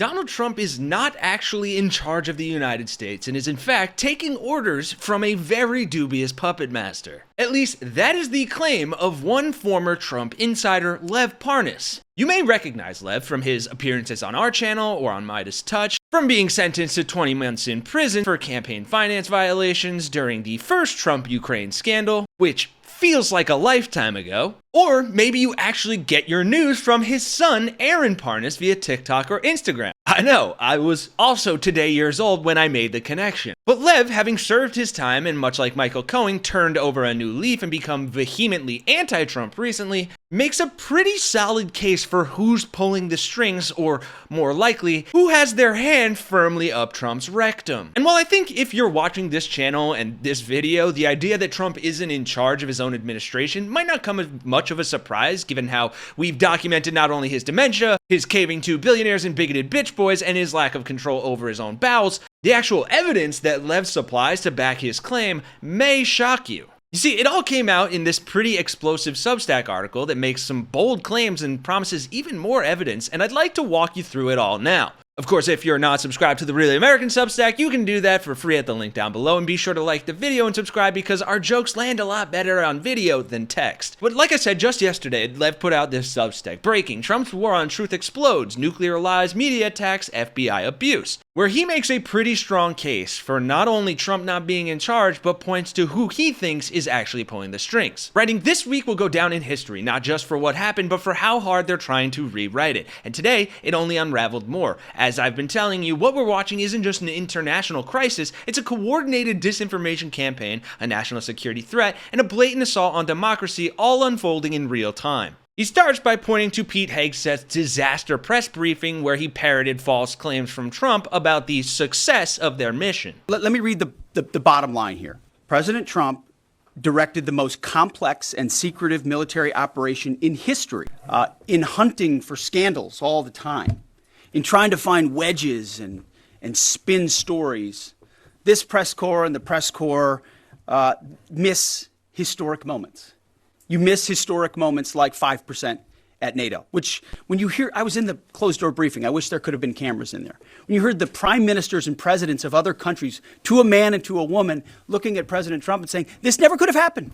Donald Trump is not actually in charge of the United States and is in fact taking orders from a very dubious puppet master. At least that is the claim of one former Trump insider, Lev Parnas. You may recognize Lev from his appearances on our channel or on Midas Touch, from being sentenced to 20 months in prison for campaign finance violations during the first Trump-Ukraine scandal, which feels like a lifetime ago. Or maybe you actually get your news from his son, Aaron Parnas, via TikTok or Instagram. I know, I was also today years old when I made the connection. But Lev, having served his time and much like Michael Cohen, turned over a new leaf and become vehemently anti-Trump recently, makes a pretty solid case for who's pulling the strings, or more likely, who has their hand firmly up Trump's rectum. And while I think if you're watching this channel and this video, the idea that Trump isn't in charge of his own administration might not come as much of a surprise, given how we've documented not only his dementia, his caving to billionaires and bigoted bitch boys, and his lack of control over his own bowels, the actual evidence that Lev supplies to back his claim may shock you. You see, it all came out in this pretty explosive Substack article that makes some bold claims and promises even more evidence, and I'd like to walk you through it all now. Of course, if you're not subscribed to the Really American Substack, you can do that for free at the link down below, and be sure to like the video and subscribe because our jokes land a lot better on video than text. But like I said just yesterday, Lev put out this Substack, Breaking: Trump's War on Truth Explodes, Nuclear Lies, Media Attacks, FBI Abuse, where he makes a pretty strong case for not only Trump not being in charge, but points to who he thinks is actually pulling the strings. Writing this week will go down in history, not just for what happened, but for how hard they're trying to rewrite it. And today, it only unraveled more. As I've been telling you, what we're watching isn't just an international crisis, it's a coordinated disinformation campaign, a national security threat, and a blatant assault on democracy, all unfolding in real time. He starts by pointing to Pete Hegseth's disaster press briefing where he parroted false claims from Trump about the success of their mission. Let me read the bottom line here. President Trump directed the most complex and secretive military operation in history, in hunting for scandals all the time, in trying to find wedges and spin stories. This press corps and the press corps miss historic moments. You miss historic moments like 5% at NATO, which when you hear, I was in the closed door briefing, I wish there could have been cameras in there. When you heard the prime ministers and presidents of other countries, to a man and to a woman, looking at President Trump and saying, this never could have happened,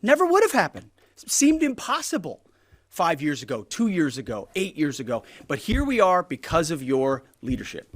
never would have happened. It seemed impossible 5 years ago, 2 years ago, 8 years ago, but here we are because of your leadership.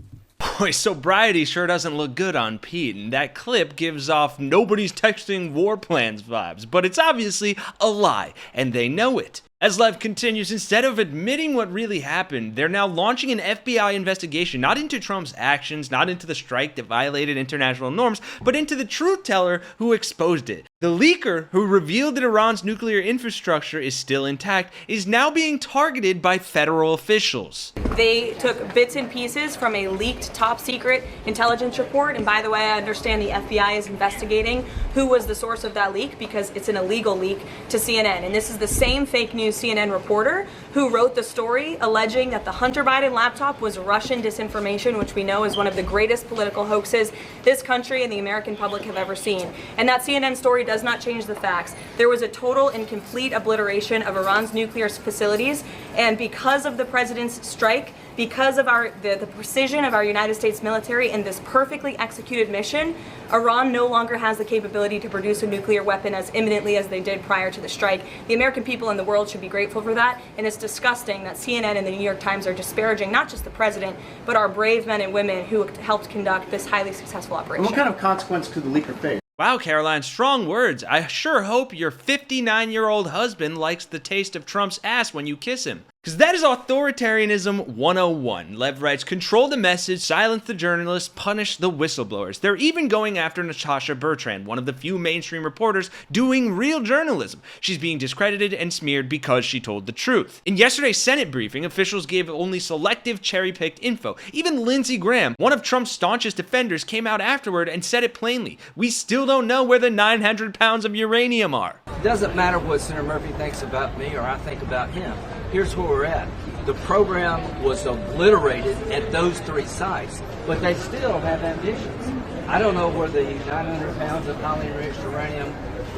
Boy, sobriety sure doesn't look good on Pete, and that clip gives off nobody's texting war plans vibes, but it's obviously a lie, and they know it. As Lev continues, instead of admitting what really happened, they're now launching an FBI investigation, not into Trump's actions, not into the strike that violated international norms, but into the truth teller who exposed it. The leaker who revealed that Iran's nuclear infrastructure is still intact is now being targeted by federal officials. They took bits and pieces from a leaked top secret intelligence report, and by the way, I understand the FBI is investigating who was the source of that leak because it's an illegal leak to CNN. And this is the same fake news CNN reporter who wrote the story alleging that the Hunter Biden laptop was Russian disinformation, which we know is one of the greatest political hoaxes this country and the American public have ever seen. And that CNN story does not change the facts. There was a total and complete obliteration of Iran's nuclear facilities, and because of the president's strike, because of the precision of our United States military and this perfectly executed mission, Iran no longer has the capability to produce a nuclear weapon as imminently as they did prior to the strike. The American people and the world should be grateful for that, and it's disgusting that CNN and the New York Times are disparaging not just the president, but our brave men and women who helped conduct this highly successful operation. And what kind of consequence could the leaker face? Wow, Caroline, strong words. I sure hope your 59-year-old husband likes the taste of Trump's ass when you kiss him. Because that is authoritarianism 101. Lev writes, control the message, silence the journalists, punish the whistleblowers. They're even going after Natasha Bertrand, one of the few mainstream reporters doing real journalism. She's being discredited and smeared because she told the truth. In yesterday's Senate briefing, officials gave only selective cherry-picked info. Even Lindsey Graham, one of Trump's staunchest defenders, came out afterward and said it plainly. We still don't know where the 900 pounds of uranium are. It doesn't matter what Senator Murphy thinks about me or I think about him. Here's where we're at. The program was obliterated at those 3 sites, but they still have ambitions. I don't know where the 900 pounds of highly enriched uranium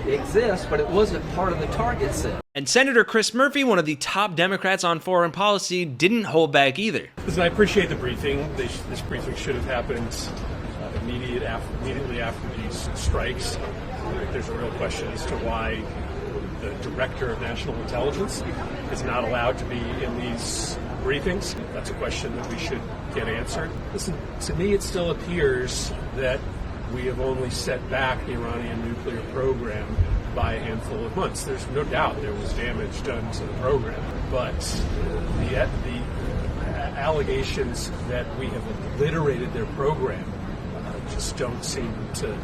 exists, but it wasn't part of the target set. And Senator Chris Murphy, one of the top Democrats on foreign policy, didn't hold back either. Listen, I appreciate the briefing. This briefing should have happened immediately after these strikes. There's a real question as to why the Director of National Intelligence is not allowed to be in these briefings. That's a question that we should get answered. Listen, to me it still appears that we have only set back the Iranian nuclear program by a handful of months. There's no doubt there was damage done to the program, but the allegations that we have obliterated their program just don't seem to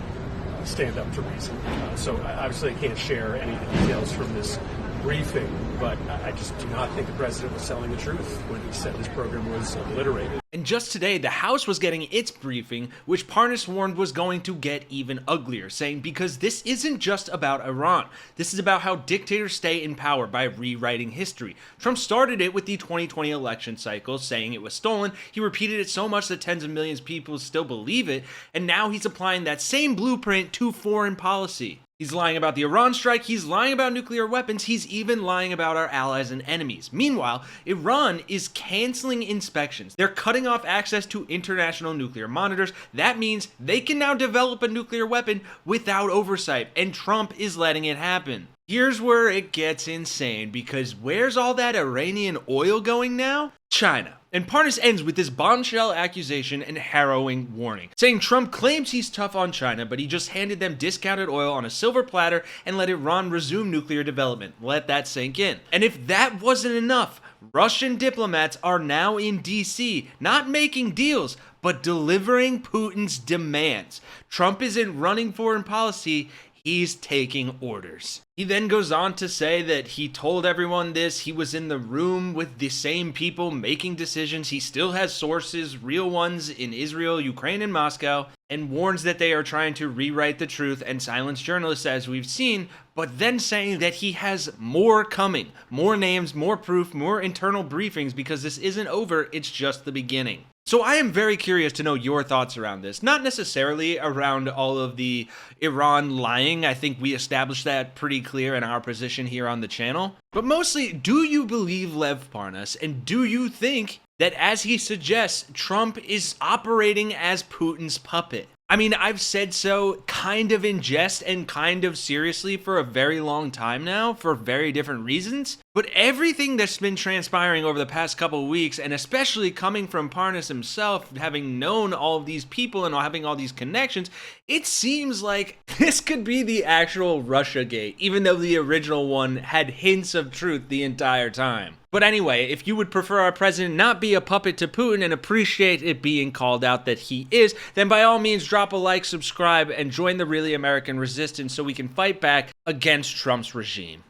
stand up to reason. So obviously I can't share any of the details from this briefing, but I just do not think the president was telling the truth when he said this program was obliterated. And just today, the House was getting its briefing, which Parnas warned was going to get even uglier, saying because this isn't just about Iran. This is about how dictators stay in power by rewriting history. Trump started it with the 2020 election cycle, saying it was stolen. He repeated it so much that tens of millions of people still believe it, and now he's applying that same blueprint to foreign policy. He's lying about the Iran strike, he's lying about nuclear weapons, he's even lying about our allies and enemies. Meanwhile, Iran is canceling inspections. They're cutting off access to international nuclear monitors. That means they can now develop a nuclear weapon without oversight, and Trump is letting it happen. Here's where it gets insane, because where's all that Iranian oil going now? China. And Parnas ends with this bombshell accusation and harrowing warning, saying Trump claims he's tough on China, but he just handed them discounted oil on a silver platter and let Iran resume nuclear development. Let that sink in. And if that wasn't enough, Russian diplomats are now in DC, not making deals, but delivering Putin's demands. Trump isn't running foreign policy, he's taking orders. He then goes on to say that he told everyone this, he was in the room with the same people making decisions, he still has sources, real ones, in Israel, Ukraine, and Moscow, and warns that they are trying to rewrite the truth and silence journalists as we've seen, but then saying that he has more coming, more names, more proof, more internal briefings, because this isn't over, it's just the beginning. So I am very curious to know your thoughts around this. Not necessarily around all of the Iran lying. I think we established that pretty clear in our position here on the channel. But mostly, do you believe Lev Parnas? And do you think that, as he suggests, Trump is operating as Putin's puppet? I mean, I've said so kind of in jest and kind of seriously for a very long time now, for very different reasons. But everything that's been transpiring over the past couple of weeks, and especially coming from Parnas himself, having known all of these people and having all these connections, it seems like this could be the actual Russiagate, even though the original one had hints of truth the entire time. But anyway, if you would prefer our president not be a puppet to Putin and appreciate it being called out that he is, then by all means drop a like, subscribe, and join the Really American Resistance so we can fight back against Trump's regime.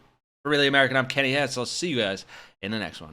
For Really American, I'm Kenny Hesse. I'll see you guys in the next one.